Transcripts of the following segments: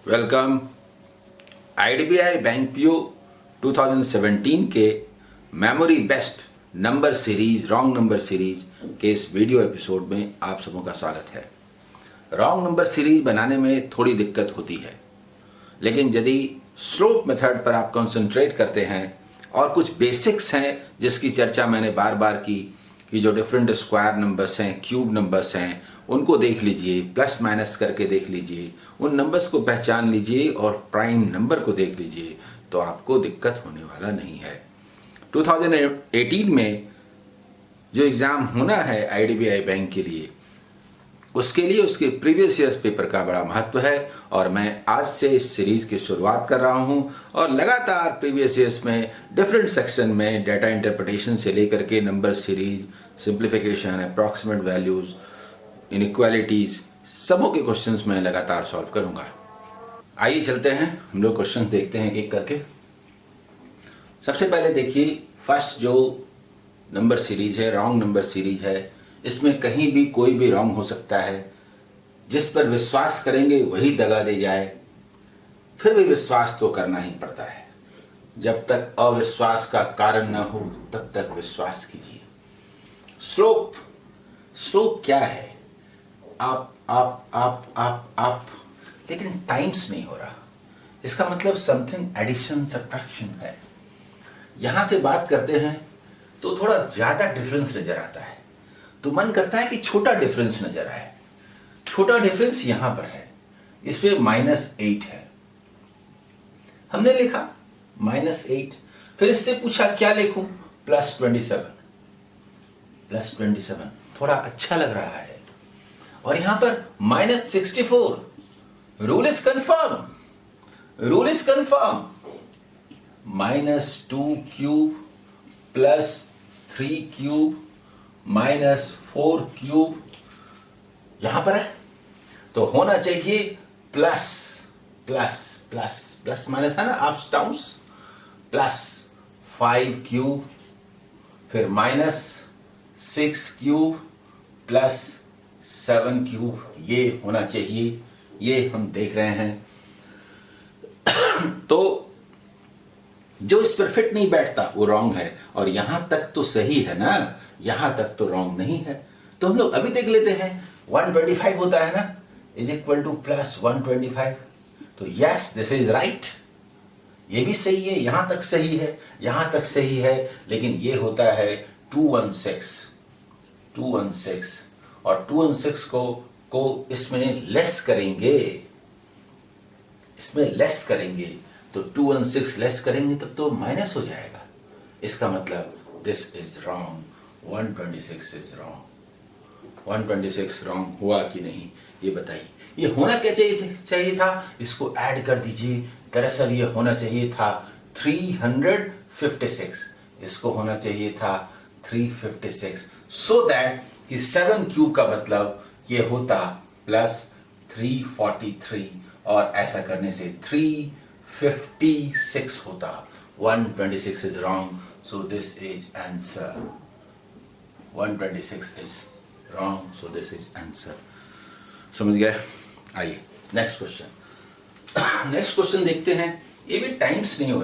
Welcome. IDBI bank PO 2017 के memory best number series wrong number series के इस video episode में आप सबों का स्वागत है। रॉन्ग नंबर सीरीज बनाने में थोड़ी दिक्कत होती है, लेकिन यदि स्लोप मेथड पर आप कंसंट्रेट करते हैं और कुछ बेसिक्स हैं जिसकी चर्चा मैंने बार बार की कि जो डिफरेंट स्क्वायर नंबर्स हैं, क्यूब नंबर्स हैं, उनको देख लीजिए, प्लस माइनस करके देख लीजिए, उन नंबर्स को पहचान लीजिए और प्राइम नंबर को देख लीजिए, तो आपको दिक्कत होने वाला नहीं है। 2018 में जो एग्ज़ाम होना है आईडीबीआई बैंक के लिए, उसके लिए उसके प्रीवियस ईयर्स पेपर का बड़ा महत्व है और मैं आज से इस सीरीज की शुरुआत कर रहा हूं और लगातार प्रीवियस ईयर्स में डिफरेंट सेक्शन में डाटा इंटरप्रिटेशन से लेकर के number series, simplification, approximate values, inequalities, सबों के क्वेश्चंस मैं लगातार सॉल्व करूंगा। आइए चलते हैं, हम लोग क्वेश्चन देखते हैं एक करके। सबसे पहले देखिए, फर्स्ट जो नंबर सीरीज है, रॉन्ग नंबर सीरीज है, इसमें कहीं भी कोई भी रॉन्ग हो सकता है। जिस पर विश्वास करेंगे वही दगा दे जाए, फिर भी विश्वास तो करना ही पड़ता है। जब तक अविश्वास का कारण न हो तब तक विश्वास कीजिए। स्लोप क्या है? आप, लेकिन टाइम्स नहीं हो रहा। इसका मतलब समथिंग एडिशन सब्ट्रैक्शन है। यहां से बात करते हैं तो थोड़ा ज्यादा डिफरेंस नजर आता है, तो मन करता है कि छोटा डिफरेंस नजर आए। छोटा डिफरेंस यहां पर है, इसमें -8 है। हमने लिखा -8, फिर इससे पूछा क्या लिखूं? +27। थोड़ा अच्छा लग रहा है। और यहां पर -64। Rule is confirm. -2 cube +3 cube -4 cube यहां पर है, तो होना चाहिए प्लस माइनस है ना, अप्स डाउन्स, +5 क्यूब, फिर -6 क्यूब +7 क्यूब, ये होना चाहिए। ये हम देख रहे हैं। तो जो इस पर फिट नहीं बैठता वो रॉन्ग है, और यहां तक तो सही है ना, यहां तक तो रॉन्ग नहीं है। तो हम लोग अभी देख लेते हैं। 125 होता है ना, इज इक्वल टू +125, तो यस दिस इज राइट। ये भी सही है, यहां तक सही है, यहां तक सही है, लेकिन ये होता है 216 और 216 को इसमें लेस करेंगे, तो 216 लेस करेंगे तब तो माइनस हो जाएगा। इसका मतलब this is wrong, 126 is wrong. 126 wrong हुआ कि नहीं ये बताइए। ये होना क्या चाहिए था? इसको ऐड कर दीजिए। दरअसल ये होना चाहिए था 356, इसको होना चाहिए था 356, सो दैट कि 7 क्यूब का मतलब ये होता +343, और ऐसा करने से 356 होता। 126 is wrong, so this is answer. 126 is wrong, so this is answer. समझ गए? आइए नेक्स्ट क्वेश्चन देखते हैं। ये भी टाइम्स नहीं हो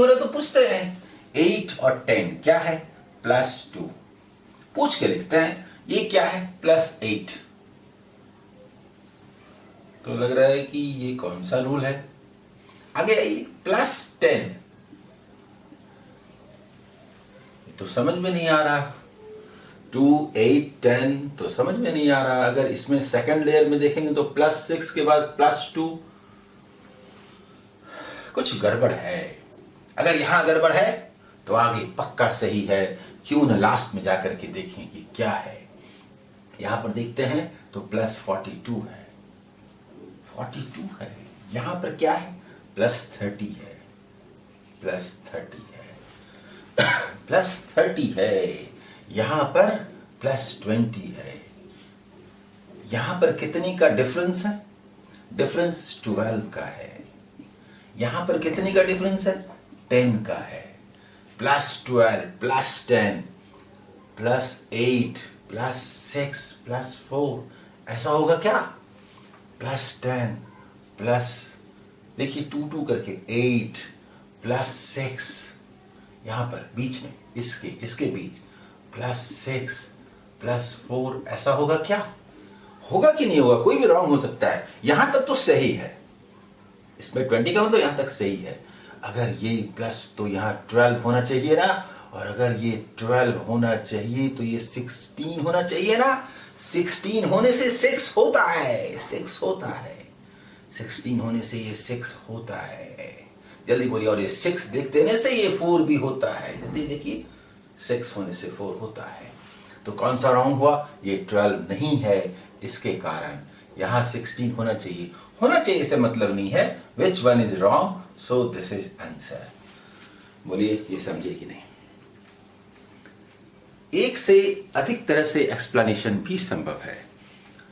रहा। तो पूछते हैं 8 और 10 क्या है? +2। पूछ के लिखते हैं ये क्या है? +8। तो लग रहा है कि ये कौन सा रूल है? आगे आइए, +10 तो समझ में नहीं आ रहा। 2, 8, 10 तो समझ में नहीं आ रहा। अगर इसमें सेकंड लेयर में देखेंगे तो +6 के बाद +2, कुछ गड़बड़ है। अगर यहां गड़बड़ है तो आगे पक्का सही है। क्यों न लास्ट में जाकर के देखें कि क्या है। यहां पर देखते हैं तो +42 है, 42 है। यहां पर क्या है? +30 है, +30 है। यहां पर +20 है। यहां पर कितने का डिफरेंस है? डिफरेंस 12 का है। यहां पर कितने का डिफरेंस है? 10 का है। +12 +10 +8 +6 +4, ऐसा होगा क्या? +10 प्लस, देखिए 2 2 करके 8 +6, यहां पर बीच में इसके बीच +6 +4, ऐसा होगा क्या? होगा कि नहीं होगा? कोई भी रॉन्ग हो सकता है। यहां तक तो सही है, इसमें 20 का मतलब यहां तक सही है। अगर ये प्लस तो यहाँ 12 होना चाहिए ना, और अगर ये 12 होना चाहिए तो ये 16 होना चाहिए ना। 16 होने से 6 होता है, 6 होता है, 16 होने से ये 6 होता है। जल्दी बोलिए। और ये 6 देख देने से ये 4 भी होता है। जल्दी देखिए, 6 होने से 4 होता है। तो कौन सा रॉन्ग हुआ? ये 12 नहीं है, इसके कारण यहां 16 होना चाहिए। होना चाहिए इससे मतलब नहीं है। Which one is wrong? So this is answer. बोलिए, ये समझे कि नहीं? एक से अधिक तरह से एक्सप्लेनेशन भी संभव है।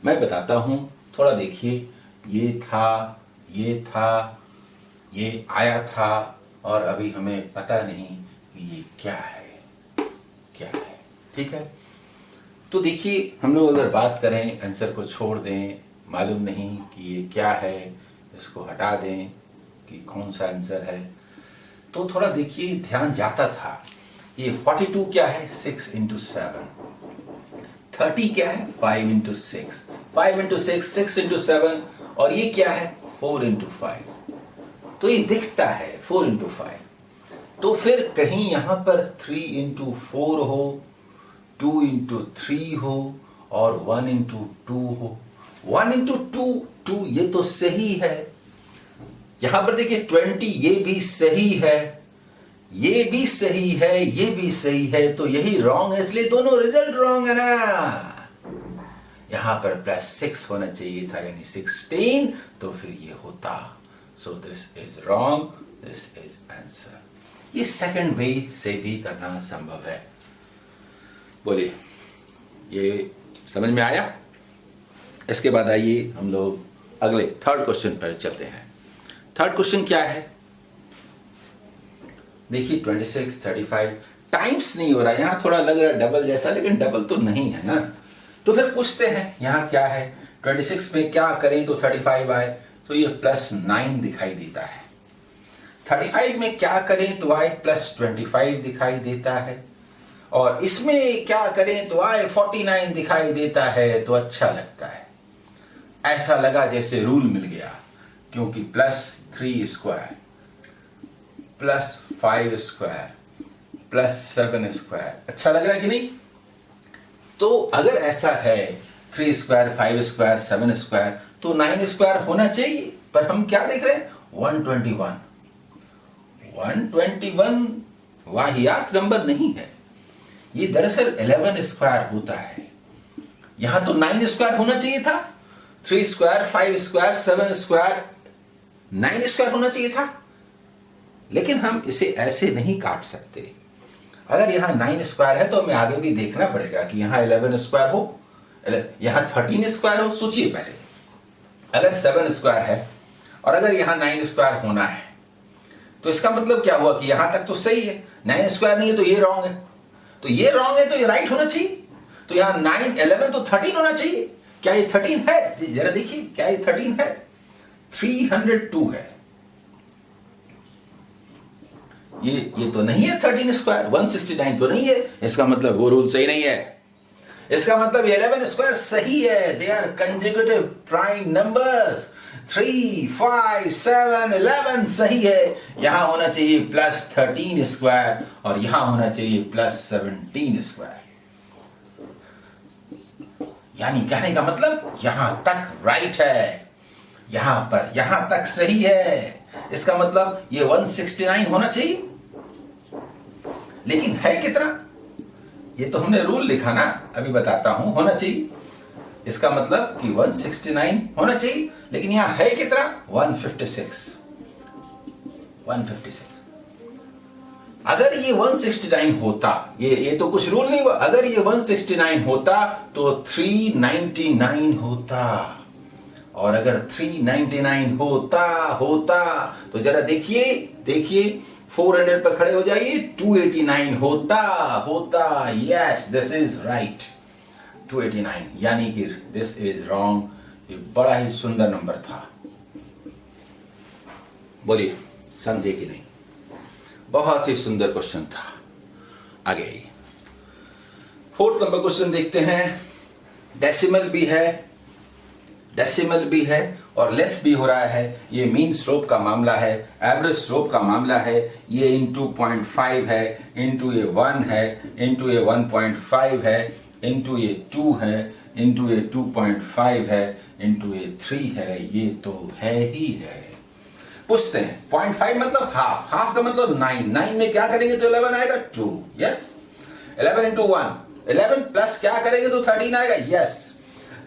मैं बताता हूं, थोड़ा देखिए। ये था, ये था, ये आया था, और अभी हमें पता नहीं कि ये क्या है, क्या है। ठीक है, तो देखिए, हम लोग अगर बात करें, आंसर को छोड़ दें, मालूम नहीं कि ये क्या है, इसको हटा दें कि कौन सा आंसर है, तो थोड़ा देखिए, ध्यान जाता था। ये 42 क्या है? 6 × 7। 30 क्या है? 5 × 6। 5 × 6, 6 × 7, और ये क्या है? 4 × 5। तो ये दिखता है 4 × 5। तो फिर कहीं यहां पर 3 × 4 हो, 2 × 3 हो, और 1 × 2 हो। 1 × 2, 2 ये तो सही है। यहां पर देखिए 20, ये भी सही है, ये भी सही है, ये भी सही है। तो यही रॉन्ग है, इसलिए दोनों रिजल्ट रॉन्ग है ना। यहां पर +6 होना चाहिए था, यानी 16, तो फिर ये होता। So this is wrong, this is answer. ये सेकंड वे से भी करना संभव है। बोलिए, ये समझ में आया? इसके बाद आइए हम लोग अगले थर्ड क्वेश्चन पर चलते हैं। थर्ड क्वेश्चन क्या है? देखिए 26, 35 टाइम्स नहीं हो रहा, यहां थोड़ा लग रहा है डबल जैसा, लेकिन डबल तो नहीं है ना। तो फिर पूछते हैं, यहां क्या है? 26 में क्या करें तो 35 आए, तो ये +9 दिखाई देता है। 35 में क्या करें तो आए +25 दिखाई देता है, और इसमें क्या करें तो आए 49 दिखाई देता है। तो अच्छा लगता है, ऐसा लगा जैसे रूल मिल गया, क्योंकि +3 स्क्वायर +5 स्क्वायर +7 स्क्वायर, अच्छा लग रहा है कि नहीं? तो अगर ऐसा है 3 स्क्वायर 5 स्क्वायर 7 स्क्वायर, तो 9 स्क्वायर होना चाहिए। पर हम क्या देख रहे हैं? 121 वाहियात नंबर नहीं है, ये दरअसल 11 स्क्वायर होता है। यहां तो 9 स्क्वायर होना चाहिए था। 3 स्क्वायर 5 स्क्वायर 7 स्क्वायर 9 स्क्वायर होना चाहिए था, लेकिन हम इसे ऐसे नहीं काट सकते। अगर यहां 9 स्क्वायर है तो हमें आगे भी देखना पड़ेगा कि यहां 11 स्क्वायर हो, यहां 13 स्क्वायर हो। सोचिए पहले, अगर 7 स्क्वायर है और अगर यहां 9 स्क्वायर होना है, तो इसका मतलब क्या हुआ कि यहां तक तो सही है। 9 स्क्वायर नहीं है तो ये रॉन्ग है, तो ये रॉन्ग है तो ये राइट होना चाहिए। तो यहां 9 11 तो 13 होना चाहिए। क्या ये 13 है? जरा देखिए, क्या ये 13 है? 302 है। ये तो नहीं है 13 स्क्वायर, 169 तो नहीं है। इसका मतलब वो रूल सही नहीं है। इसका मतलब 11 स्क्वायर सही है। They are consecutive prime numbers. 3 5 7 11 सही है। यहां होना चाहिए +13 स्क्वायर और यहां होना चाहिए +17 स्क्वायर। यानी कहने का मतलब यहां तक राइट है, यहां तक सही है। इसका मतलब ये 169 होना चाहिए, लेकिन है कितना? ये तो हमने रूल लिखा ना, अभी बताता हूं। होना चाहिए, इसका मतलब कि 169 होना चाहिए, लेकिन यहां है कितना? 156। अगर ये 169 होता, ये तो कुछ रूल नहीं हुआ। अगर ये 169 होता तो 399 होता, और अगर 399 होता तो जरा देखिए 400 पर खड़े हो जाइए, 289 होता। Yes, this is right, 289। यानी कि दिस इज रॉन्ग, ये बड़ा ही सुंदर नंबर था। बोलिए समझे कि नहीं? बहुत ही सुंदर क्वेश्चन था। आगे 4th नंबर क्वेश्चन देखते हैं। डेसिमल भी है और लेस भी हो रहा है। ये मीन स्लोप का मामला है, एवरेज स्लोप का मामला है। ये इंटू 0.5 है, इंटू ये 1 है, इंटू ये 1.5 है, इंटू ये 2 है, इंटू ये 2.5 है, इंटू ये 3 है। ये तो है ही है। पूछते हैं 0.5 मतलब हाफ, हाफ का मतलब 9, 9 में क्या करेंगे तो 11 आएगा 2, यस। 11 इंटू 1, 11 प्लस क्या करेंगे तो 13 आएगा, यस।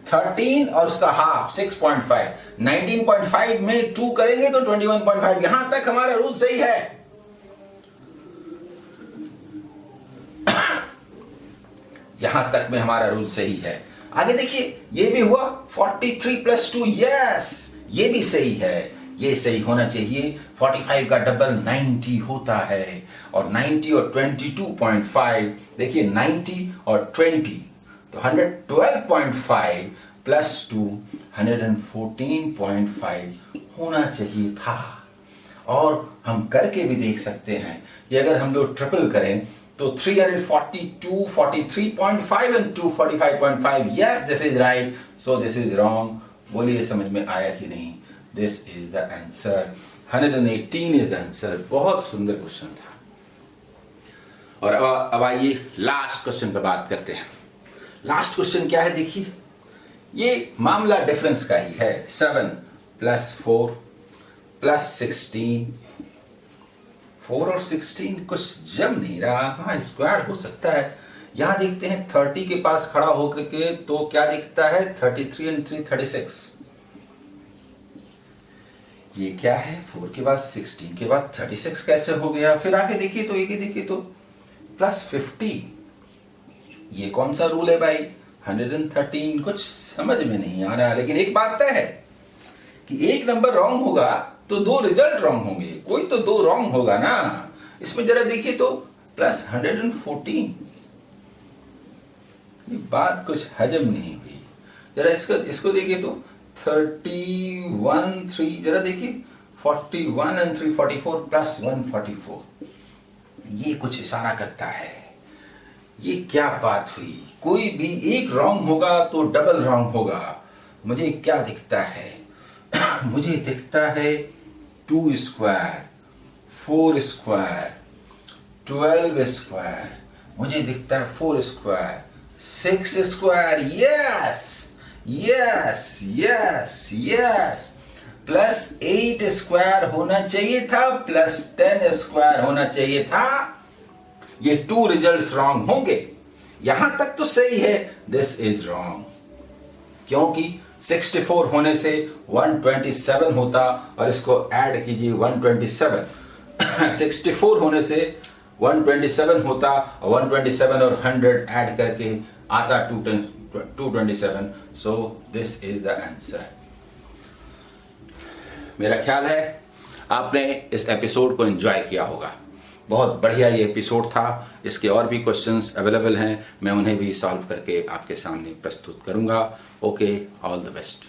13 और उसका हाफ 6.5, 19.5 में 2 करेंगे तो 21.5। यहां तक हमारा रूल सही है। यहां तक में हमारा रूल सही है। आगे देखिए, ये भी हुआ 43 प्लस 2, यस, ये भी सही है। ये सही होना चाहिए। 45 का डबल 90 होता है और 90 और 22.5, देखिए 90 और 20 तो 112.5 प्लस 2 114.5 होना चाहिए था। और हम करके भी देख सकते हैं कि अगर हम लोग ट्रिपल करें तो 342, 43.5 and 245.5, yes this is right, so this is wrong. बोलिए समझ में आया कि नहीं? This is the answer, 118 is the answer. बहुत सुंदर क्वेश्चन था। और अब आइए लास्ट क्वेश्चन पर बात करते हैं। लास्ट क्वेश्चन क्या है देखिए, ये मामला डिफरेंस का ही है। 7 प्लस 4 प्लस 16, 4 और 16 कुछ जम नहीं रहा। हाँ स्क्वायर हो सकता है। यहां देखते हैं 30 के पास खड़ा होकर के तो क्या दिखता है, 33 एंड 3 36। ये क्या है, 4 के बाद 16 के बाद 36 कैसे हो गया? फिर आगे देखिए तो एक देखिए तो प्लस 50, ये कौन सा रूल है भाई? 113 कुछ समझ में नहीं आ रहा। लेकिन एक बात तय है कि एक नंबर रॉन्ग होगा तो 2 रिजल्ट रॉन्ग होंगे, कोई तो 2 रॉन्ग होगा ना। इसमें जरा देखिए तो प्लस 114, ये बात कुछ हजम नहीं हुई। जरा इसको देखिए तो 31 3, जरा देखिए 41 एंड 3 44 प्लस 144, ये कुछ इशारा करता है। ये क्या बात हुई? कोई भी एक रॉन्ग होगा तो डबल रॉन्ग होगा। मुझे क्या दिखता है? मुझे दिखता है 2 स्क्वायर, 4 स्क्वायर, 12 स्क्वायर, मुझे दिखता है 4 square, 6 square, yes yes yes yes, plus 8 square होना चाहिए था, प्लस 10 स्क्वायर होना चाहिए था। ये 2 रिजल्ट्स रॉन्ग होंगे। यहां तक तो सही है, दिस इज रॉन्ग, क्योंकि 64 होने से 127 होता और इसको ऐड कीजिए 127। 64 होने से 127 होता और 127 और 100 ऐड करके आता 227। So this is the answer. मेरा ख्याल है आपने इस एपिसोड को एंजॉय किया होगा। बहुत बढ़िया ये एपिसोड था। इसके और भी क्वेश्चंस अवेलेबल हैं, मैं उन्हें भी सॉल्व करके आपके सामने प्रस्तुत करूंगा। Okay, all the best.